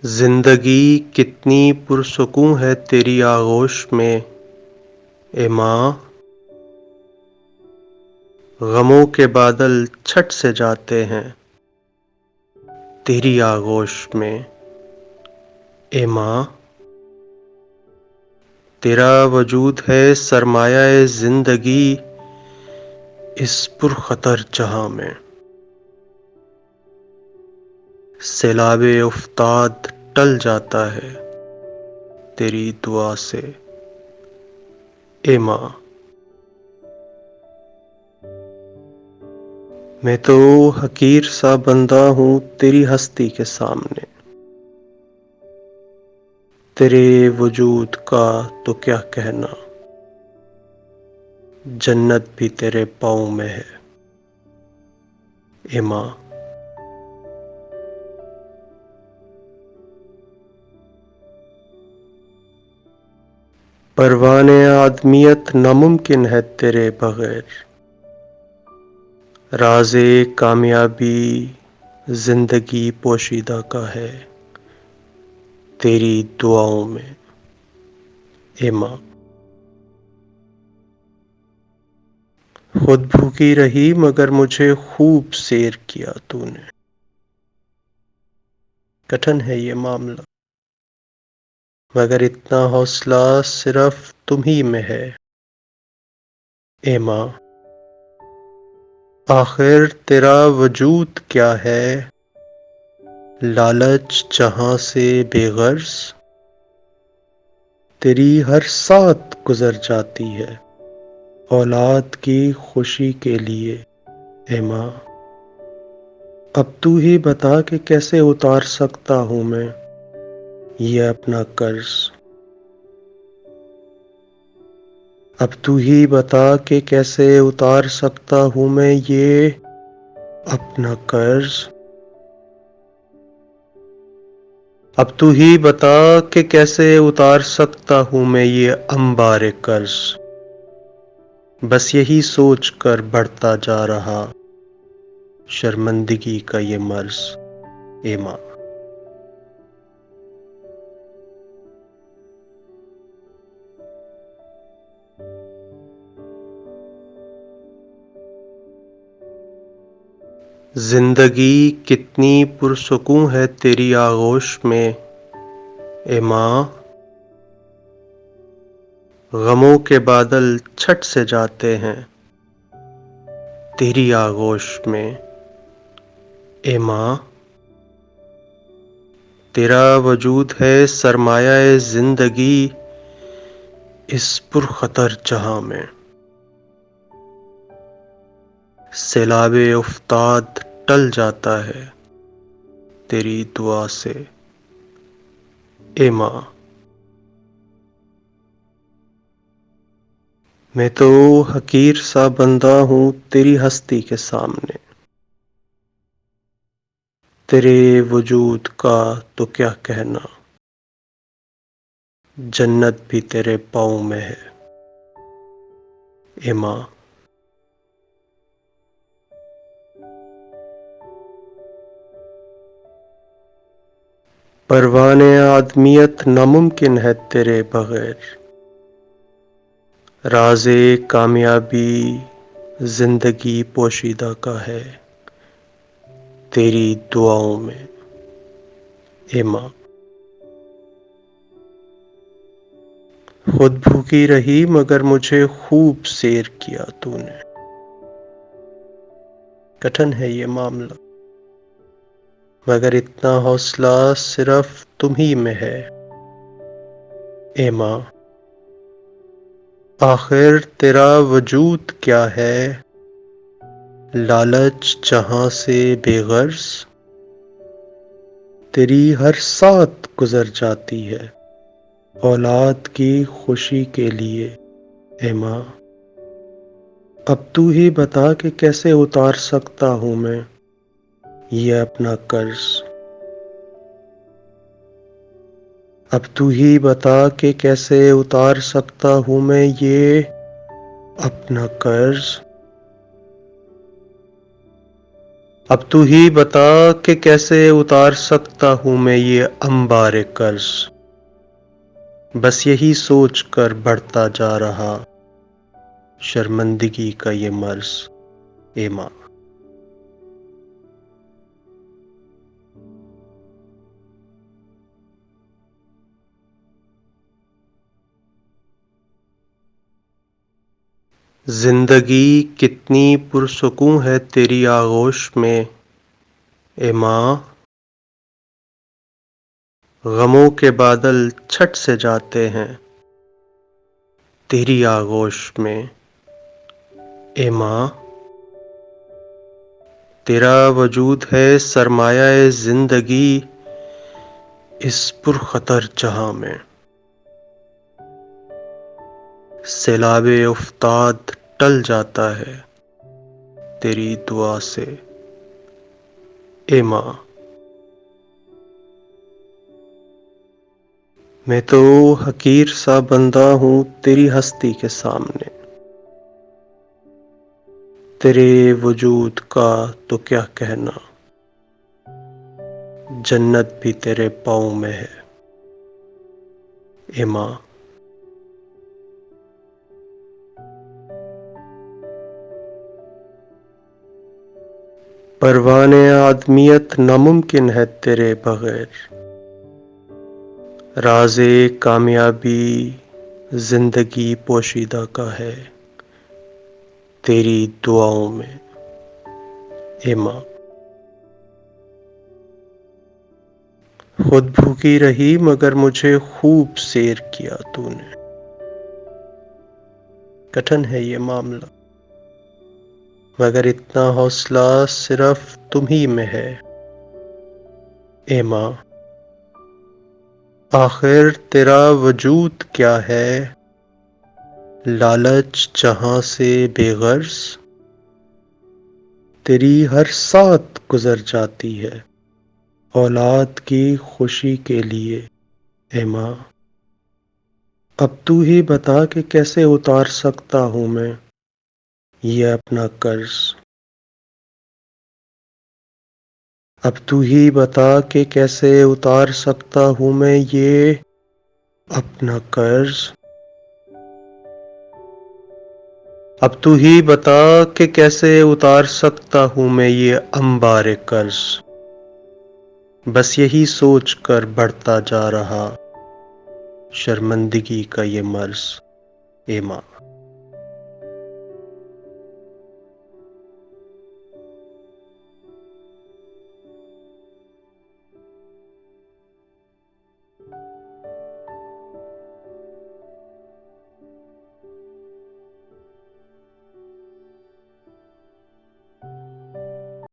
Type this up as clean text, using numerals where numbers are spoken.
زندگی کتنی پرسکون ہے تیری آغوش میں، اے ماں۔ غموں کے بادل چھٹ سے جاتے ہیں تیری آغوش میں، اے ماں۔ تیرا وجود ہے سرمایہ زندگی اس پرخطر جہاں میں۔ سیلاب افتاد ٹل جاتا ہے تیری دعا سے، اے ماں۔ میں تو حقیر سا بندہ ہوں تیری ہستی کے سامنے، تیرے وجود کا تو کیا کہنا، جنت بھی تیرے پاؤں میں ہے، اے ماں۔ پروان آدمیت ناممکن ہے تیرے بغیر، راز کامیابی زندگی پوشیدہ کا ہے تیری دعاؤں میں، اے ماں۔ خود بھوکی رہی مگر مجھے خوب سیر کیا تو نے، کٹھن ہے یہ معاملہ مگر اتنا حوصلہ صرف تم ہی میں ہے، اے ماں۔ آخر تیرا وجود کیا ہے، لالچ جہاں سے بے غرض، تیری ہر سات گزر جاتی ہے اولاد کی خوشی کے لیے، اے ماں۔ اب تو ہی بتا کہ کیسے اتار سکتا ہوں میں یہ اپنا قرض، اب تو ہی بتا کہ کیسے اتار سکتا ہوں میں یہ اپنا قرض، اب تو ہی بتا کہ کیسے اتار سکتا ہوں میں یہ انبار قرض، بس یہی سوچ کر بڑھتا جا رہا شرمندگی کا یہ مرض، اے ماں۔ زندگی کتنی پرسکون ہے تیری آغوش میں، اے ماں۔ غموں کے بادل چھٹ سے جاتے ہیں تیری آغوش میں، اے ماں۔ تیرا وجود ہے سرمایہ زندگی اس پرخطر جہاں میں، سیلاب افتاد ٹل جاتا ہے تیری دعا سے، اے ماں۔ میں تو حقیر سا بندہ ہوں تیری ہستی کے سامنے، تیرے وجود کا تو کیا کہنا، جنت بھی تیرے پاؤں میں ہے، اے ماں۔ پروان آدمیت ناممکن ہے تیرے بغیر، راز کامیابی زندگی پوشیدہ کا ہے تیری دعاؤں میں، اے ماں۔ خود بھوکی رہی مگر مجھے خوب سیر کیا تو نے، کٹھن ہے یہ معاملہ مگر اتنا حوصلہ صرف تم ہی میں ہے، اے ماں۔ آخر تیرا وجود کیا ہے، لالچ جہاں سے بے غرض، تیری ہر سات گزر جاتی ہے اولاد کی خوشی کے لیے، اے ماں۔ اب تو ہی بتا کہ کیسے اتار سکتا ہوں میں یہ اپنا قرض، اب تو ہی بتا کہ کیسے اتار سکتا ہوں میں یہ اپنا قرض۔ اب تو ہی بتا کہ کیسے اتار سکتا ہوں میں یہ انبار قرض۔ بس یہی سوچ کر بڑھتا جا رہا شرمندگی کا یہ مرض، اے ماں۔ زندگی کتنی پرسکون ہے تیری آغوش میں، اے ماں۔ غموں کے بادل چھٹ سے جاتے ہیں تیری آغوش میں، اے ماں۔ تیرا وجود ہے سرمایہ زندگی اس پرخطر جہاں میں۔ سیلاب افتاد ٹل جاتا ہے تیری دعا سے، اے ماں۔ میں تو حقیر سا بندہ ہوں تیری ہستی کے سامنے، تیرے وجود کا تو کیا کہنا، جنت بھی تیرے پاؤں میں ہے، اے ماں۔ پروان آدمیت ناممکن ہے تیرے بغیر، راز کامیابی زندگی پوشیدہ کا ہے تیری دعاؤں میں، اے ماں۔ خود بھوکی رہی مگر مجھے خوب سیر کیا تو نے، کٹھن ہے یہ معاملہ مگر اتنا حوصلہ صرف تم ہی میں ہے، اے ماں۔ آخر تیرا وجود کیا ہے، لالچ جہاں سے بے غرض، تیری ہر سات گزر جاتی ہے اولاد کی خوشی کے لیے، اے ماں۔ اب تو ہی بتا کہ کیسے اتار سکتا ہوں میں یہ اپنا قرض۔ اب تو ہی بتا کہ کیسے اتار سکتا ہوں میں یہ اپنا قرض۔ اب تو ہی بتا کہ کیسے اتار سکتا ہوں میں یہ انبار قرض۔ بس یہی سوچ کر بڑھتا جا رہا شرمندگی کا یہ مرض، اے ماں۔